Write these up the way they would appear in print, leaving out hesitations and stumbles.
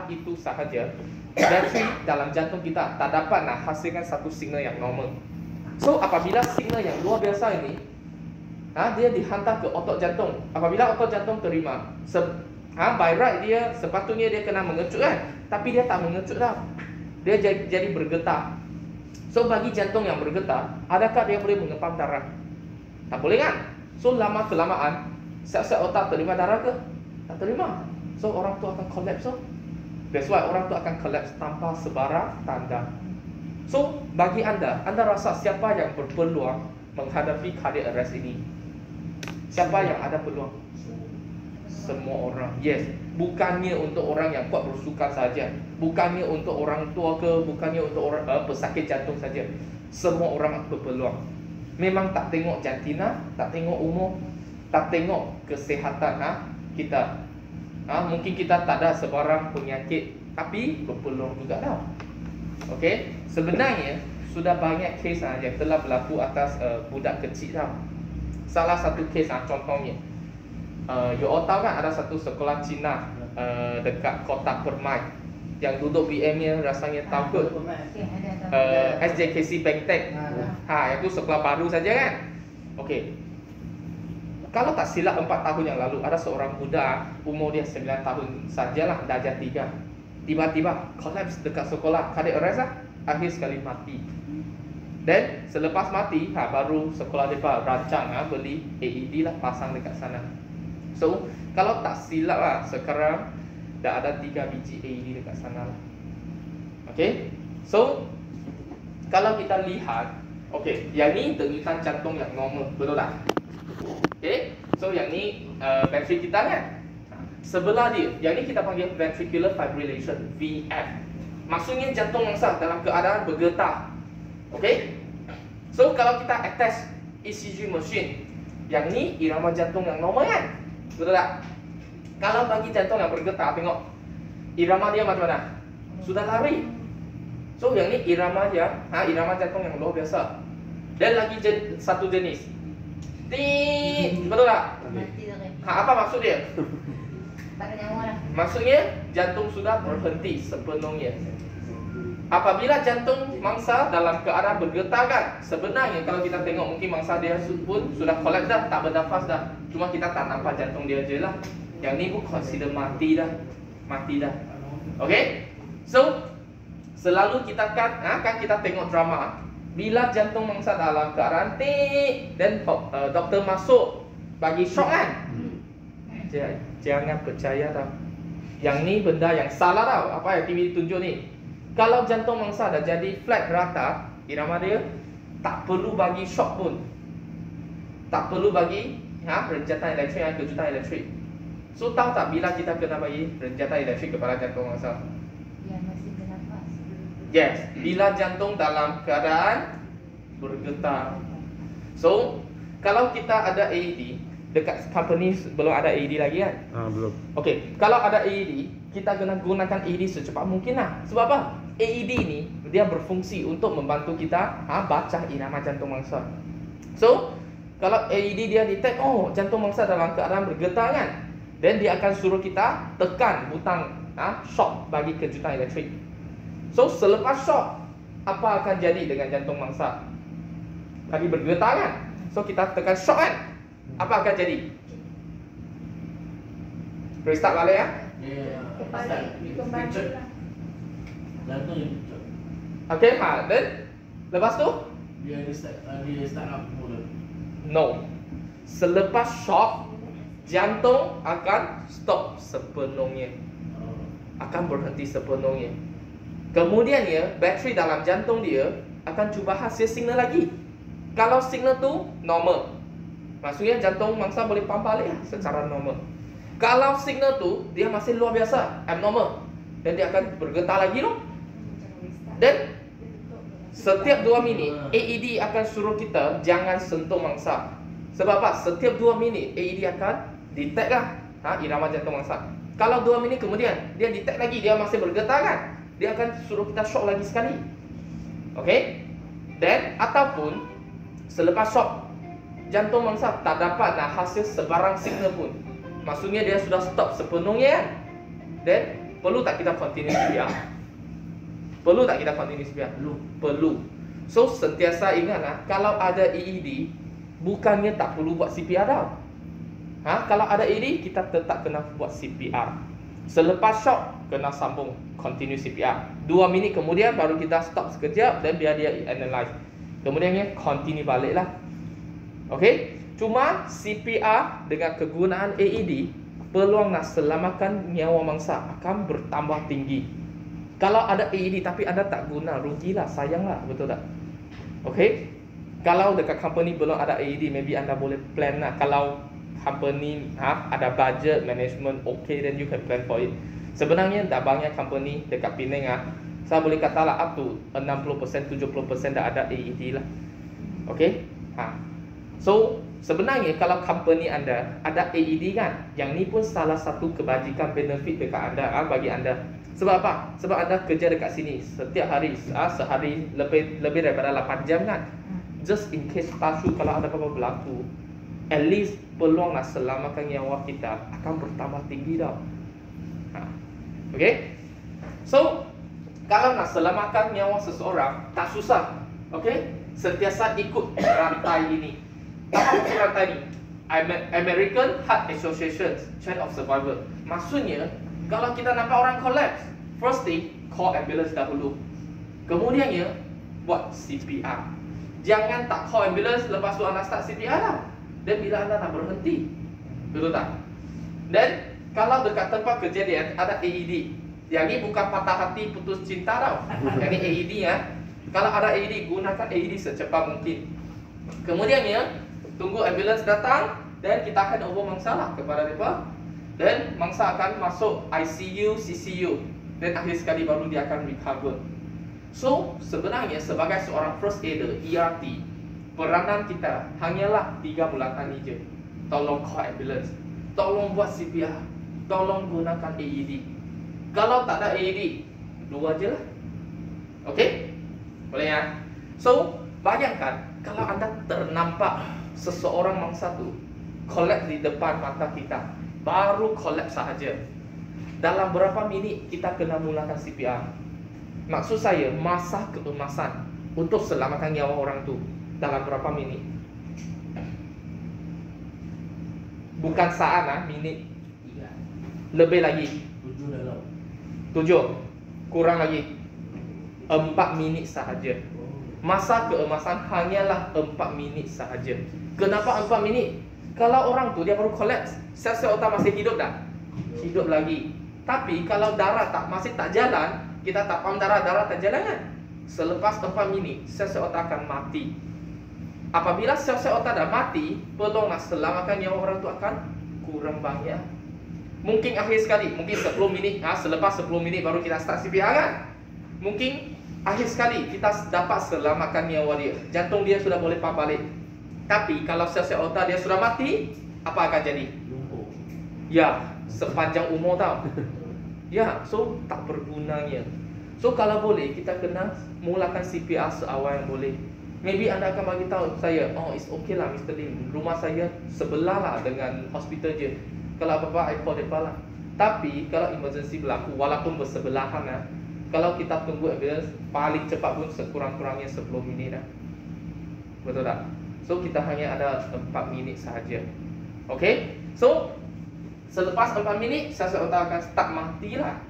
itu sahaja, bateri dalam jantung kita tak dapat nak hasilkan satu signal yang normal. So apabila signal yang luar biasa ini dia dihantar ke otot jantung. Apabila otot jantung terima, by right dia sepatutnya dia kena mengecut kan, tapi dia tak mengecut dah. Dia jadi bergetar. So bagi jantung yang bergetar, adakah dia boleh mengepam darah? Tak boleh kan? So lama kelamaan sel-sel otak terima darah ke? Tak terima. So orang tu akan collapse. So that's why orang tu akan collapse tanpa sebarang tanda. So bagi anda rasa siapa yang berpeluang menghadapi cardiac arrest ini? Siapa yang ada peluang? Semua orang. Yes. Bukannya untuk orang yang kuat bersukan saja, bukannya untuk orang tua ke, bukannya untuk orang pesakit jantung saja. Semua orang berpeluang. Memang tak tengok jantina, tak tengok umur, tak tengok kesihatan kita. Mungkin kita tak ada sebarang penyakit, tapi berpeluang juga dah. Okey, sebenarnya sudah banyak kes yang telah berlaku atas budak kecil dah. Salah satu kes contohnya, you all tahu kan ada satu sekolah Cina dekat kota Permai yang duduk BM-nya rasanya tahu kot. SJKC Bangtech. Itu sekolah baru saja kan. Okey. Kalau tak silap 4 tahun yang lalu ada seorang budak umur dia 9 tahun sajalah, darjah 3. Tiba-tiba collapse dekat sekolah, cardiac arrest akhir sekali mati. Dan selepas mati baru sekolah mereka rancang beli AED lah, pasang dekat sana. So kalau tak silap sekarang dah ada 3 biji AED dekat sana lah. Okay. So kalau kita lihat, okay, yang ni denyutan jantung yang normal, betul tak? Okay. So yang ni bateri kita kan. Sebelah dia, yang ni kita panggil ventricular fibrillation, VF. Maksudnya jantung mangsa dalam keadaan bergetar. Okay. So kalau kita attach ECG machine, yang ni irama jantung yang normal kan? Betul tak? Kalau bagi jantung yang bergetar, tengok irama dia macam mana? Sudah lari. So yang ni irama dia, irama jantung yang luar biasa. Dan lagi satu jenis, betul tak? Apa maksud dia? Tak ada nyawa dah. Maksudnya jantung sudah berhenti sepenuhnya. Apabila jantung mangsa dalam keadaan bergetar kan, sebenarnya kalau kita tengok mungkin mangsa dia pun sudah collapse dah, tak bernafas dah. Cuma kita tak nampak jantung dia je lah. Yang ni pun consider mati dah. Mati dah. Okay. So selalu kita kan kita tengok drama, bila jantung mangsa dalam keadaan dan doktor masuk bagi shock kan, jangan percaya tau. Yang ni benda yang salah tau. Apa yang TV tunjuk ni, kalau jantung mangsa dah jadi flat rata irama dia, tak perlu bagi shock pun, tak perlu bagi renjatan elektrik, kejutan elektrik. So tahu tak bila kita kena bagi renjatan elektrik kepada jantung mangsa? Yang masih bernafas. Yes, bila jantung dalam keadaan bergetar. So kalau kita ada AED, dekat company belum ada AED lagi kan? Belum. Okey, kalau ada AED, kita kena gunakan AED secepat mungkin lah. Sebab apa? AED ni dia berfungsi untuk membantu kita baca irama jantung mangsa. So kalau AED dia detect jantung mangsa dalam keadaan bergetar kan, dan dia akan suruh kita tekan butang shock bagi kejutan elektrik. So selepas shock, apa akan jadi dengan jantung mangsa? Lagi bergetar kan? So kita tekan shock kan, apa akan jadi? Restart balik ya? Kembali lah. Jantung yang pecah. Okay, then lepas tu? Dia start up mula. No. Selepas shock, jantung akan stop sepenuhnya, akan berhenti sepenuhnya. Kemudiannya bateri dalam jantung dia akan cuba hasil signal lagi. Kalau signal tu normal, maksudnya jantung mangsa boleh pump balik secara normal. Kalau signal tu dia masih luar biasa, abnormal, dan dia akan bergetar lagi loh. Dan setiap 2 minit AED akan suruh kita jangan sentuh mangsa. Sebab apa? Setiap 2 minit AED akan detect lah irama jantung mangsa. Kalau 2 minit kemudian dia detect lagi, dia masih bergetar kan, dia akan suruh kita shock lagi sekali. Okay. Dan ataupun selepas shock, jantung mangsa tak dapat hasil sebarang signal pun, maksudnya dia sudah stop sepenuhnya kan, dan Perlu tak kita continue CPR? Perlu tak kita continue CPR? Perlu. So sentiasa ingat kalau ada AED, bukannya tak perlu buat CPR tau. Kalau ada AED, kita tetap kena buat CPR. Selepas shock, kena sambung continue CPR. 2 minit kemudian baru kita stop sekejap dan biar dia analyze. Kemudiannya continue balik lah. Okay? Cuma CPR dengan kegunaan AED, peluang nak selamatkan nyawa mangsa akan bertambah tinggi. Kalau ada AED tapi anda tak guna, rugilah, sayanglah, betul tak? Okay? Kalau dekat company belum ada AED, maybe anda boleh plan lah. Kalau company ada budget management okay, then you can plan for it. Sebenarnya dah banyak company dekat Penang saya boleh katalah up to 60%, 70% dah ada AED lah. Okay? So sebenarnya kalau company anda ada AED kan, yang ni pun salah satu kebajikan benefit dekat anda, bagi anda. Sebab apa? Sebab anda kerja dekat sini setiap hari, sehari lebih daripada 8 jam kan. Just in case pasu kalau ada apa-apa berlaku, at least peluang nak selamatkan nyawa kita akan bertambah tinggi tau. Okay? So kalau nak selamatkan nyawa seseorang tak susah. Okay? Sentiasa ikut rantai ini. Apa maksud rantai ini? American Heart Association Chain of Survival. Maksudnya, kalau kita nampak orang collapse, first thing, call ambulance dahulu. Kemudiannya, buat CPR. Jangan tak call ambulance lepas tu anda start CPR lah. Dan bila anda nak berhenti, betul tak? Dan kalau dekat tempat kejadian ada AED, yang ni bukan patah hati putus cinta tau. Yang ni AED Kalau ada AED, gunakan AED secepat mungkin. Kemudiannya, tunggu ambulans datang dan kita akan over mangsa lah kepada mereka. Dan mangsa akan masuk ICU, CCU, dan akhir sekali baru dia akan recover. So sebenarnya sebagai seorang first aider ERT, peranan kita hanyalah 3 bulatan je. Tolong call ambulance, tolong buat CPR, tolong gunakan AED. Kalau tak ada AED, 2 je lah. Okay? Boleh ya? So bayangkan kalau anda ternampak seseorang mangsa tu collapse di depan mata kita, baru collapse sahaja. Dalam berapa minit kita kena mulakan CPR? Maksud saya, masa keemasan untuk selamatkan nyawa orang tu dalam berapa minit? Bukan saat minit. Lebih lagi. 7. Kurang lagi 4 minit sahaja. Masa keemasan hanyalah 4 minit sahaja. Kenapa 4 minit? Kalau orang tu dia baru collapse, sel-sel otak masih hidup tak? Hidup lagi. Tapi kalau darah masih tak jalan, kita tak pam darah tak jalan kan? Selepas 4 minit, sel-sel otak akan mati. Apabila sel-sel otak dah mati, peluang nak selamatkan nyawa orang tu akan kurang banyak. Mungkin akhir sekali, mungkin 10 minit, selepas 10 minit baru kita start CPR kan? Mungkin akhir sekali kita dapat selamatkan nyawa dia. Jantung dia sudah boleh pump balik. Tapi kalau sel-sel otak dia sudah mati, apa akan jadi? Lumpuh. Ya, sepanjang umur tau. Ya, so tak bergunanya. So kalau boleh, kita kena mulakan CPR seawal yang boleh. Maybe anda akan bagi tahu saya, oh it's okay lah Mr. Lim, rumah saya sebelah lah dengan hospital je. Kalau apa-apa, I call depa lah. Tapi kalau emergency berlaku, walaupun bersebelahan kalau kita tunggu ambulans, paling cepat pun sekurang-kurangnya 10 minit dah. Betul tak? So kita hanya ada 4 minit sahaja. Okay? So selepas 4 minit, sel-sel otak akan start mati lah.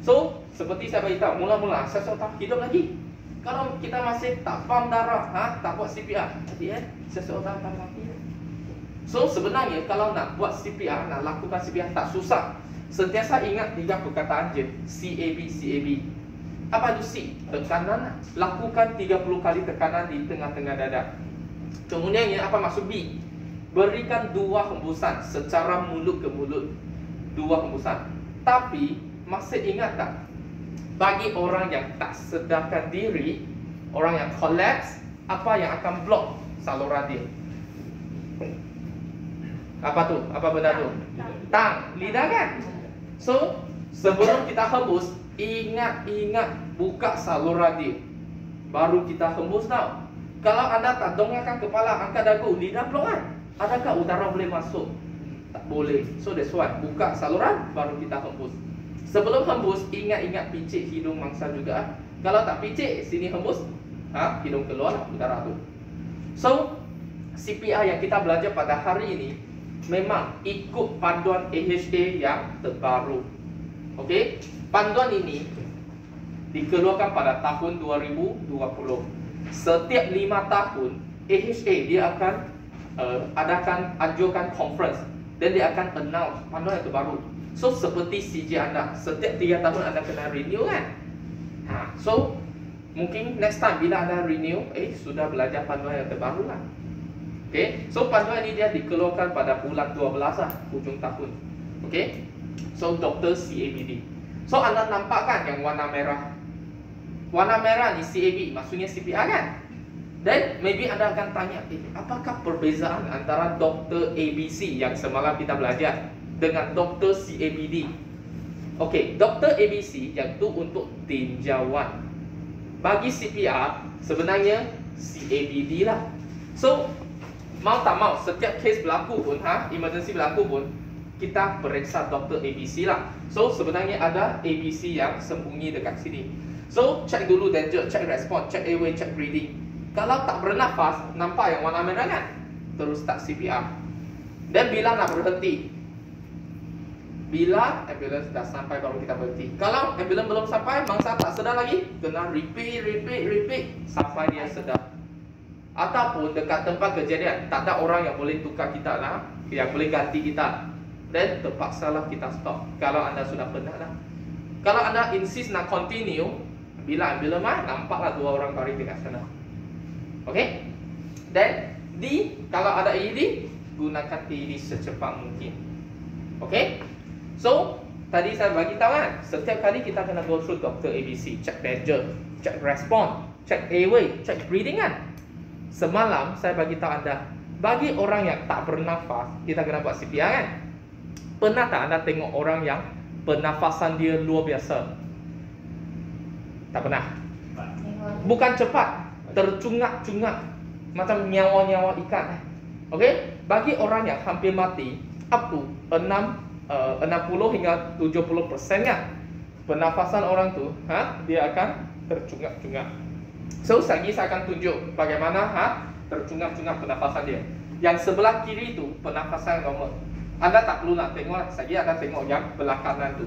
So seperti saya beritahu, mula-mula sel-sel otak hidup lagi. Kalau kita masih tak pump darah, tak buat CPR, jadi sel-sel otak akan mati. So sebenarnya kalau nak buat CPR, nak lakukan CPR tak susah. Sentiasa ingat 3 perkataan je, CAB. Apa itu C? Tekanan. Lakukan 30 kali tekanan di tengah-tengah dada. Kemudiannya apa maksud B? Berikan 2 hembusan secara mulut ke mulut. 2 hembusan. Tapi masih ingat tak? Bagi orang yang tak sedarkan diri, orang yang collapse, apa yang akan block saluran dia? Apa tu? Apa benda tu? Tang, lidah kan? So, sebelum kita hembus, ingat buka saluran dia. Baru kita hembus tau. Kalau anda tak dongakkan kepala, angkat dagu, lidah block kan? Adakah udara boleh masuk? Tak boleh. So that's why buka saluran baru kita hembus. Sebelum hembus, ingat-ingat picit hidung mangsa juga. Kalau tak picit, sini hembus, hidung keluar udara tu. So, CPR yang kita belajar pada hari ini memang ikut panduan AHA yang terbaru. Okey, panduan ini dikeluarkan pada tahun 2020. Setiap 5 tahun AHA dia akan anjurkan conference dan dia akan announce panduan yang terbaru. So seperti CJ anda, setiap 3 tahun anda kena renew kan. So mungkin next time bila anda renew, sudah belajar panduan yang terbaru lah. Okay, so panduan ini dia dikeluarkan pada bulan 12 lah, hujung tahun. Okay, so Dr. CABD. So anda nampak kan yang warna merah? Warna merah ni CAB, maksudnya CPR kan? Dan maybe anda akan tanya, apakah perbezaan antara Dr. ABC yang semalam kita belajar dengan Dr. CABD? Okay, Dr. ABC yang tu untuk tinjauan. Bagi CPR, sebenarnya CABD lah. So, mau tak mau, setiap kes berlaku pun, emergency berlaku pun, kita periksa Dr. ABC lah. So, sebenarnya ada ABC yang sembunyi dekat sini. So, cek dulu danger, cek respon, cek airway, cek breathing. Kalau tak bernafas, nampak yang warna merah kan? Terus start CPR. Dan bila nak berhenti? Bila ambulans dah sampai baru kita berhenti. Kalau ambulans belum sampai, mangsa tak sedar lagi, kena repeat sampai dia sedar. Ataupun dekat tempat kejadian, tak ada orang yang boleh tukar kita lah, yang boleh ganti kita. Dan terpaksalah kita stop. Kalau anda sudah penat lah. Kalau anda insist nak continue, bila ambulans nampaklah 2 orang baring dekat sana. Okay? Dan kalau ada AED, gunakan AED secepat mungkin. Okay? So, tadi saya bagi tahu kan, setiap kali kita kena go through Dr. ABC, check danger, check respon, check airway, check breathing kan. Semalam saya bagi tahu anda, bagi orang yang tak bernafas, kita kena buat CPR kan. Pernah tak anda tengok orang yang pernafasan dia luar biasa? Tak pernah. Bukan cepat, tercungak-cungak macam nyawa-nyawa ikan. Okey, bagi orang yang hampir mati, up to 60 hingga 70% kan, pernafasan orang tu, dia akan tercungak-cungak. So, saya akan tunjuk bagaimana tercungak-cungak pernafasan dia. Yang sebelah kiri tu pernafasan normal. Anda tak perlu nak tengok, saya akan tengok yang belah kanan tu.